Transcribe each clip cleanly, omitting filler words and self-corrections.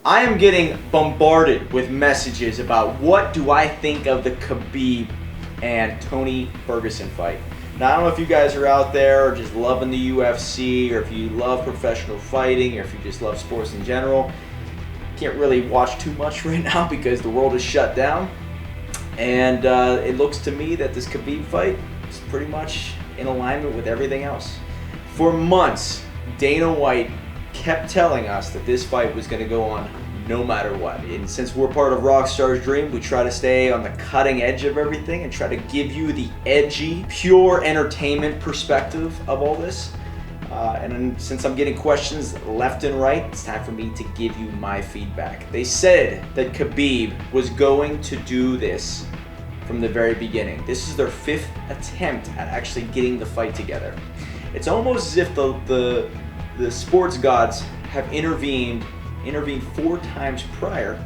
I am getting bombarded with messages about what do I think of the Khabib and Tony Ferguson fight. Now, I don't know if you guys are out there or just loving the UFC, or if you love professional fighting, or if you just love sports in general. Can't really watch too much right now because the world is shut down. And it looks to me that this Khabib fight is pretty much in alignment with everything else. For months, Dana White kept telling us that this fight was going to go on no matter what. And since we're part of Rockstar's Dream, we try to stay on the cutting edge of everything and try to give you the edgy, pure entertainment perspective of all this. And since I'm getting questions left and right, it's time for me to give you my feedback. They said that Khabib was going to do this from the very beginning. This is their 5th attempt at actually getting the fight together. It's almost as if the sports gods have intervened 4 times prior,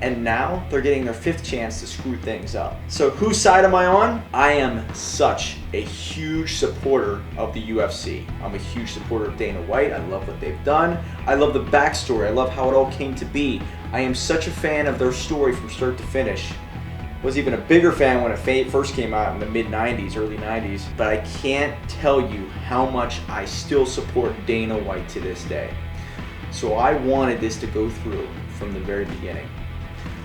and now they're getting their 5th chance to screw things up. So whose side am I on? I am such a huge supporter of the UFC. I'm a huge supporter of Dana White. I love what they've done. I love the backstory. I love how it all came to be. I am such a fan of their story from start to finish. Was even a bigger fan when it first came out in the mid-90s, early 90s, but I can't tell you how much I still support Dana White to this day. So I wanted this to go through from the very beginning.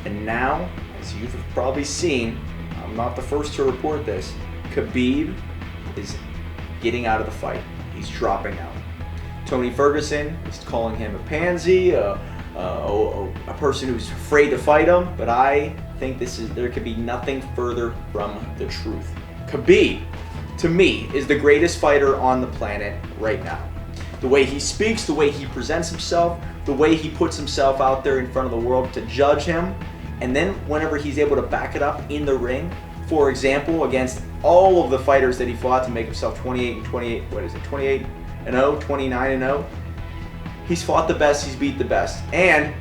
And now, as you've probably seen, I'm not the first to report this, Khabib is getting out of the fight. He's dropping out. Tony Ferguson is calling him a pansy, a person who's afraid to fight him, but I think there could be nothing further from the truth. Khabib, to me, is the greatest fighter on the planet right now. The way he speaks, the way he presents himself, the way he puts himself out there in front of the world to judge him, and then whenever he's able to back it up in the ring, for example, against all of the fighters that he fought to make himself 28-0, 29-0, he's fought the best, he's beat the best. And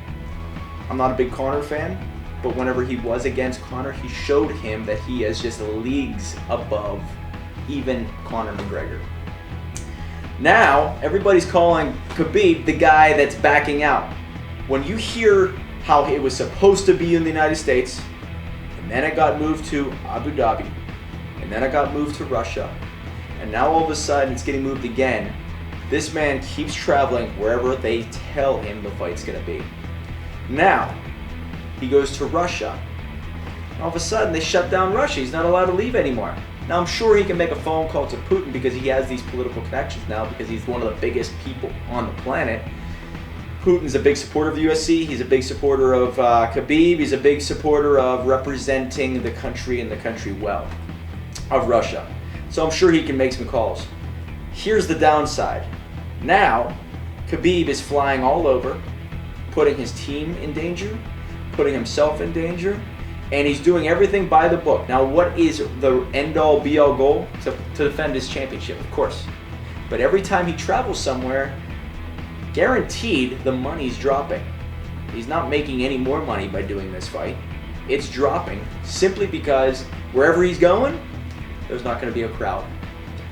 I'm not a big Conor fan, but whenever he was against Conor, he showed him that he is just leagues above even Conor McGregor. Now, everybody's calling Khabib the guy that's backing out. When you hear how it was supposed to be in the United States, and then it got moved to Abu Dhabi, and then it got moved to Russia, and now all of a sudden it's getting moved again, this man keeps traveling wherever they tell him the fight's going to be. Now, he goes to Russia. All of a sudden, they shut down Russia. He's not allowed to leave anymore. Now, I'm sure he can make a phone call to Putin because he has these political connections now, because he's one of the biggest people on the planet. Putin's a big supporter of the UFC. He's a big supporter of Khabib. He's a big supporter of representing the country and the country well, of Russia. So I'm sure he can make some calls. Here's the downside. Now, Khabib is flying all over, putting his team in danger, putting himself in danger, and he's doing everything by the book. Now, what is the end-all, be-all goal? To defend his championship, of course. But every time he travels somewhere, guaranteed the money's dropping. He's not making any more money by doing this fight. It's dropping simply because wherever he's going, there's not going to be a crowd.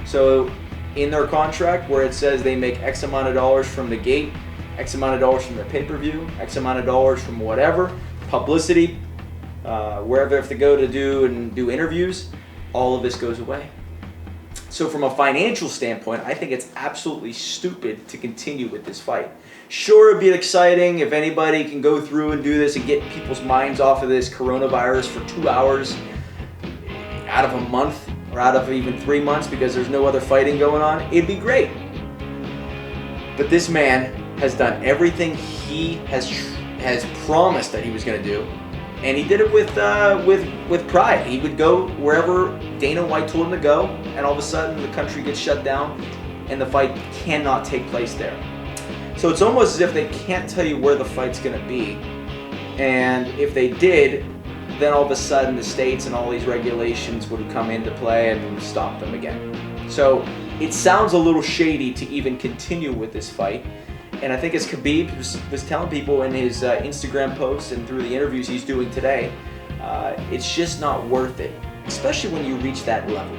So in their contract where it says they make X amount of dollars from the gate, X amount of dollars from their pay-per-view, X amount of dollars from whatever, publicity, wherever they have to go to do interviews, all of this goes away. So from a financial standpoint, I think it's absolutely stupid to continue with this fight. Sure, it'd be exciting if anybody can go through and do this and get people's minds off of this coronavirus for 2 hours out of a month or out of even 3 months because there's no other fighting going on. It'd be great. But this man has done everything he has promised that he was going to do. And he did it with pride. He would go wherever Dana White told him to go, and all of a sudden the country gets shut down, and the fight cannot take place there. So it's almost as if they can't tell you where the fight's going to be. And if they did, then all of a sudden the states and all these regulations would come into play and stop them again. So it sounds a little shady to even continue with this fight. And I think as Khabib was telling people in his Instagram posts and through the interviews he's doing today, it's just not worth it, especially when you reach that level,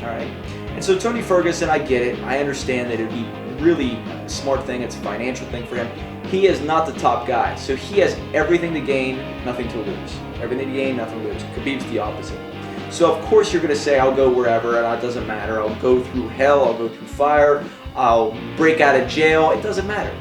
all right? And so Tony Ferguson, I get it. I understand that it would be really a smart thing. It's a financial thing for him. he is not the top guy. So he has everything to gain, nothing to lose. Everything to gain, nothing to lose. Khabib's the opposite. So of course you're going to say, I'll go wherever, and it doesn't matter. I'll go through hell, I'll go through fire, I'll break out of jail. It doesn't matter.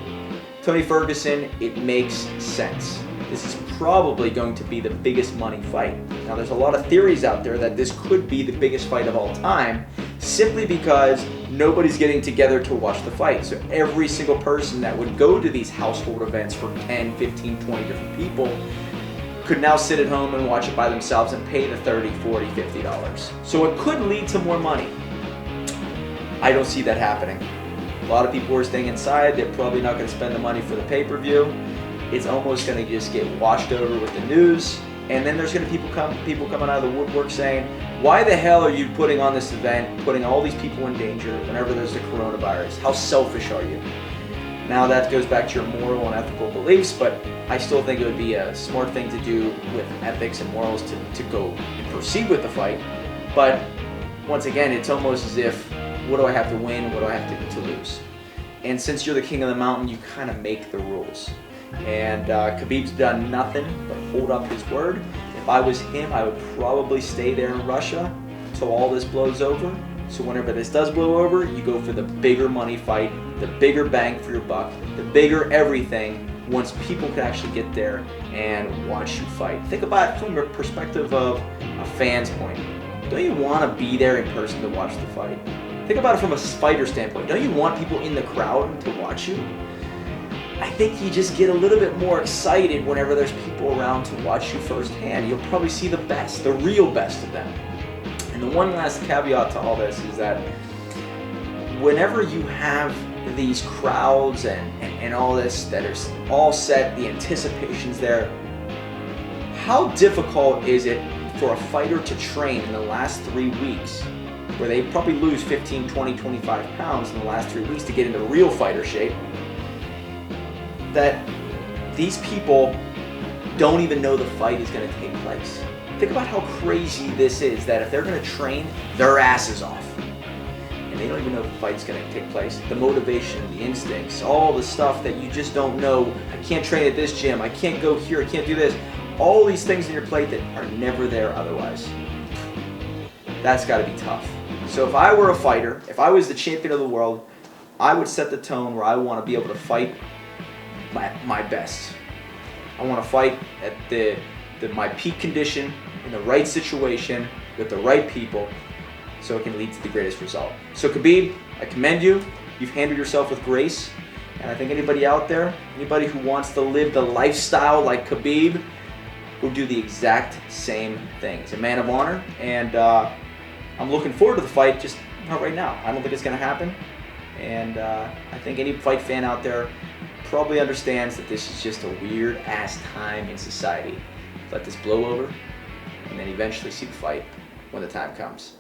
Tony Ferguson, it makes sense. This is probably going to be the biggest money fight. Now there's a lot of theories out there that this could be the biggest fight of all time, simply because nobody's getting together to watch the fight. So every single person that would go to these household events for 10, 15, 20 different people could now sit at home and watch it by themselves and pay the $30, $40, $50. So it could lead to more money. I don't see that happening. A lot of people are staying inside. They're probably not going to spend the money for the pay-per-view. It's almost going to just get washed over with the news. And then there's going to be people coming out of the woodwork saying, why the hell are you putting on this event, putting all these people in danger whenever there's the coronavirus? How selfish are you? Now that goes back to your moral and ethical beliefs, but I still think it would be a smart thing to do with ethics and morals to go and proceed with the fight. But once again, it's almost as if, what do I have to win? What do I have to lose? And since you're the king of the mountain, you kind of make the rules. And Khabib's done nothing but hold up his word. If I was him, I would probably stay there in Russia until all this blows over. So whenever this does blow over, you go for the bigger money fight, the bigger bang for your buck, the bigger everything, once people can actually get there and watch you fight. Think about it from the perspective of a fan's point. Don't you want to be there in person to watch the fight? Think about it from a fighter standpoint. Don't you want people in the crowd to watch you? I think you just get a little bit more excited whenever there's people around to watch you firsthand. You'll probably see the best, the real best of them. And the one last caveat to all this is that whenever you have these crowds and all this that are all set, the anticipation's there, how difficult is it for a fighter to train in the last 3 weeks, where they probably lose 15, 20, 25 pounds in the last 3 weeks to get into real fighter shape, that these people don't even know the fight is going to take place? Think about how crazy this is, that if they're going to train their asses off and they don't even know if the fight's going to take place, the motivation, the instincts, all the stuff that you just don't know. I can't train at this gym, I can't go here, I can't do this. All these things in your plate that are never there otherwise. That's got to be tough. So if I were a fighter, if I was the champion of the world, I would set the tone where I want to be able to fight my best. I want to fight at my peak condition, in the right situation, with the right people, so it can lead to the greatest result. So Khabib, I commend you. You've handled yourself with grace. And I think anybody out there, anybody who wants to live the lifestyle like Khabib, will do the exact same thing. He's a man of honor, and I'm looking forward to the fight, just not right now. I don't think it's going to happen. And I think any fight fan out there probably understands that this is just a weird-ass time in society. Let this blow over, and then eventually see the fight when the time comes.